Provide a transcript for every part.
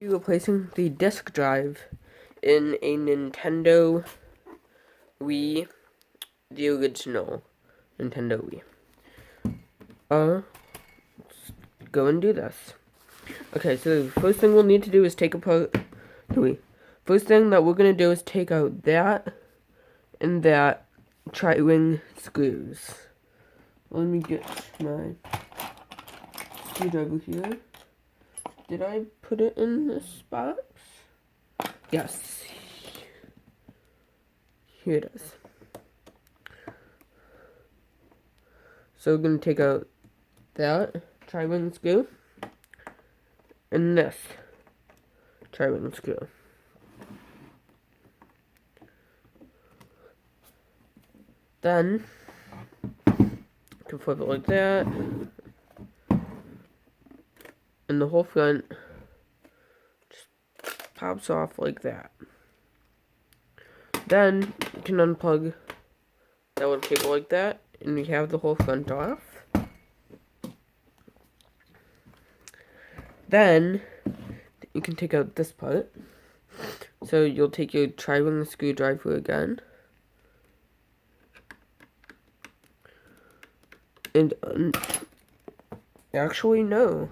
Replacing the disk drive in a Nintendo Wii, the original Nintendo Wii. Let's go and do this. Okay, so the first thing we'll need to do is take apart the Wii. First thing that we're gonna do is take out that and that tri-ring screws. Let me get my screwdriver here. Did I put it in this box? Yes. Here it is. So we're going to take out that tri-ring screw and this tri-ring screw. Then you can flip it like that, and the whole front just pops off like that. Then you can unplug that little cable like that, and we have the whole front off. Then you can take out this part. So you'll take your tri-ring screwdriver again, and actually no,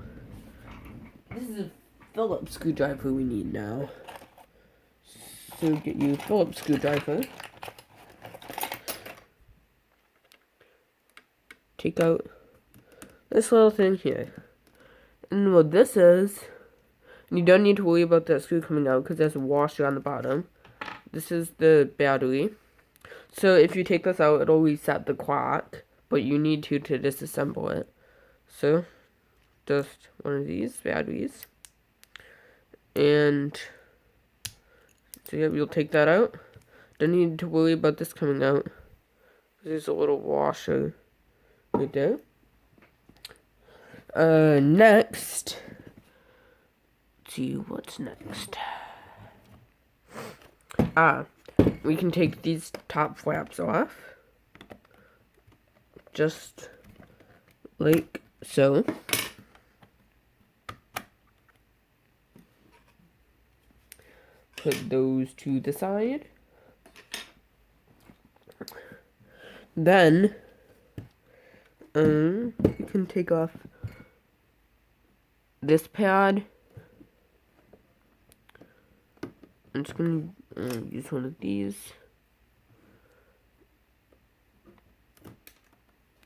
this is a Phillips screwdriver we need now. So get your Phillips screwdriver. Take out this little thing here. And what this is, and you don't need to worry about that screw coming out because there's a washer on the bottom. This is the battery. So if you take this out, it'll reset the clock, but you need to disassemble it. So just one of these batteries. And so yeah, you'll take that out. Don't need to worry about this coming out. There's a little washer right there. Next. Let's see what's next. We can take these top flaps off. Just like so. Put those to the side. Then, you can take off this pad. I'm just gonna use one of these.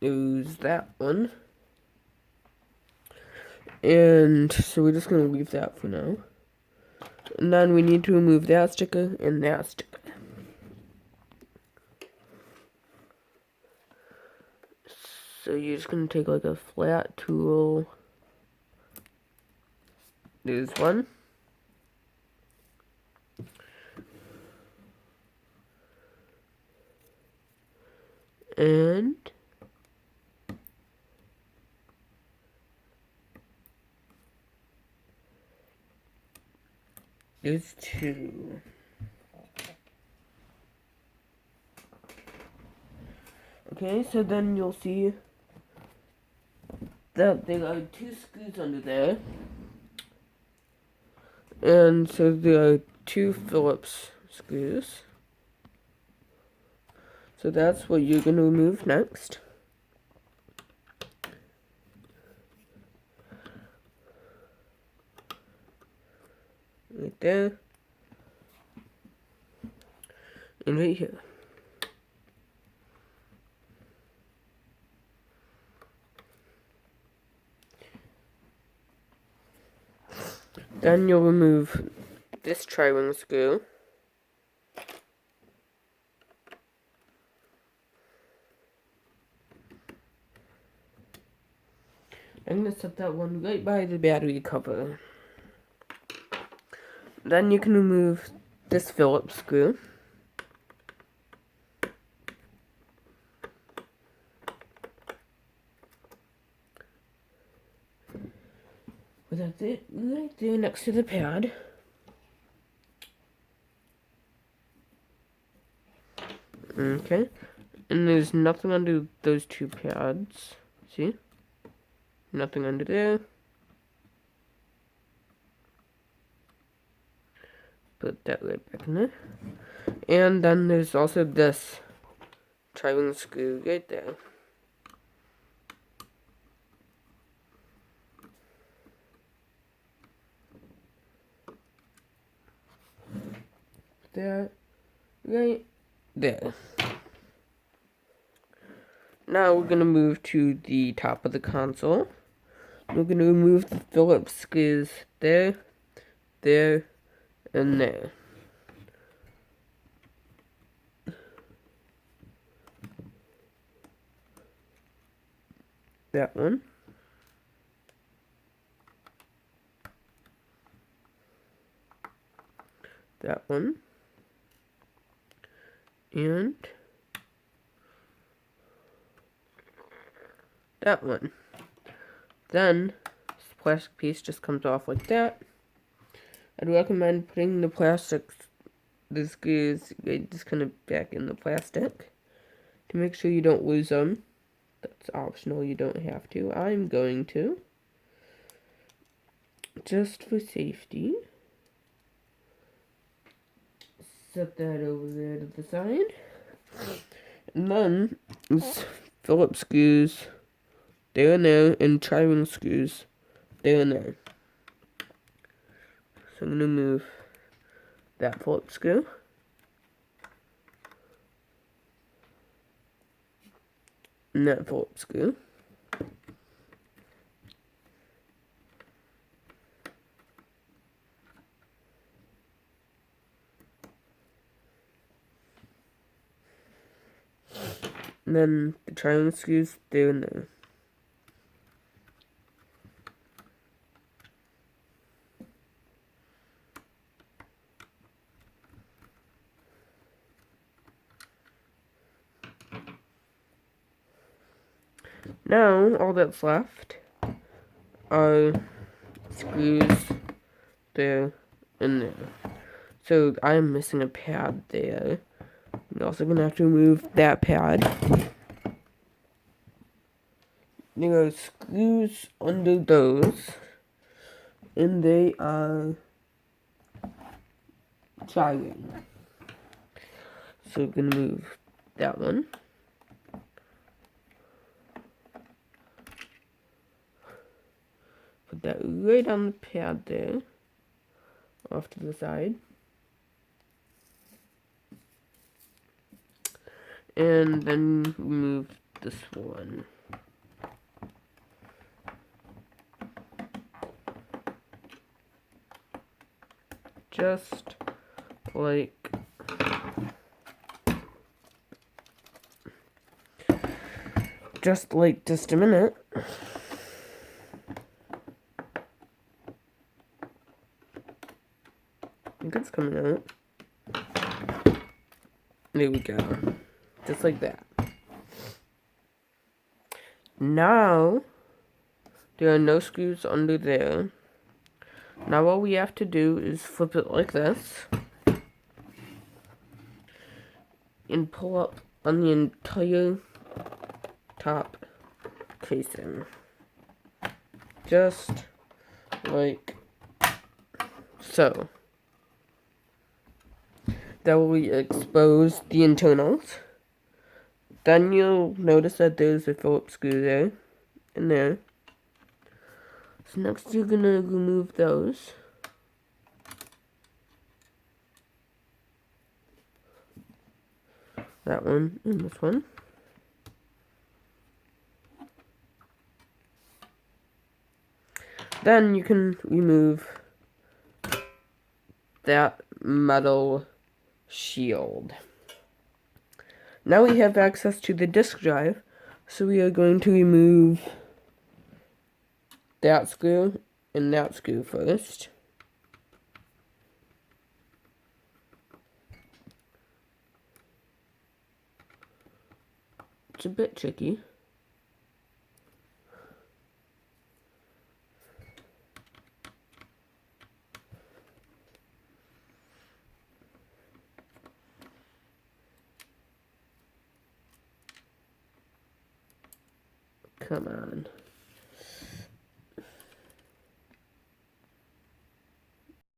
Use that one. And so we're just gonna leave that for now. And then we need to remove that sticker and that sticker. So you're just gonna take like a flat tool. There's one. And there's two. Okay, so then you'll see that there are two screws under there. And so there are two Phillips screws. So that's what you're going to remove next. Right there. And right here. Then you'll remove this tri-ring screw. I'm going to set that one right by the battery cover. Then you can remove this Phillips screw. That's it, right there next to the pad. Okay, and there's nothing under those two pads. See? Nothing under there. Put that right back in there. And then there's also this tri-wing screw right there. That right there. Now we're gonna move to the top of the console. We're gonna remove the Phillips screws there, there, and there. That one. That one. And that one. Then this plastic piece just comes off like that. I'd recommend putting the screws just kind of back in the plastic to make sure you don't lose them. That's optional, you don't have to. I'm going to, just for safety. Set that over there to the side. And then this Phillips screws there and there, and tri-wing screws there and there. So I'm going to move that Phillips screw. And that Phillips screw. And then the tri-wing screws there and there. Now, all that's left are screws there and there. So, I'm missing a pad there. I'm also going to have to remove that pad. There are screws under those, and they are tri-wing. So, we're going to move that one. Put that right on the pad there, off to the side. And then remove this one. Just like just a minute. I think it's coming out. There we go. Just like that. Now, there are no screws under there. Now all we have to do is flip it like this. And pull up on the entire top casing. Just like so. That will expose the internals. Then you'll notice that there's a Phillips screw there and there. So next you're gonna remove those. That one and this one. Then you can remove that metal shield. Now we have access to the disk drive, so we are going to remove that screw and that screw first. It's a bit tricky. Come on.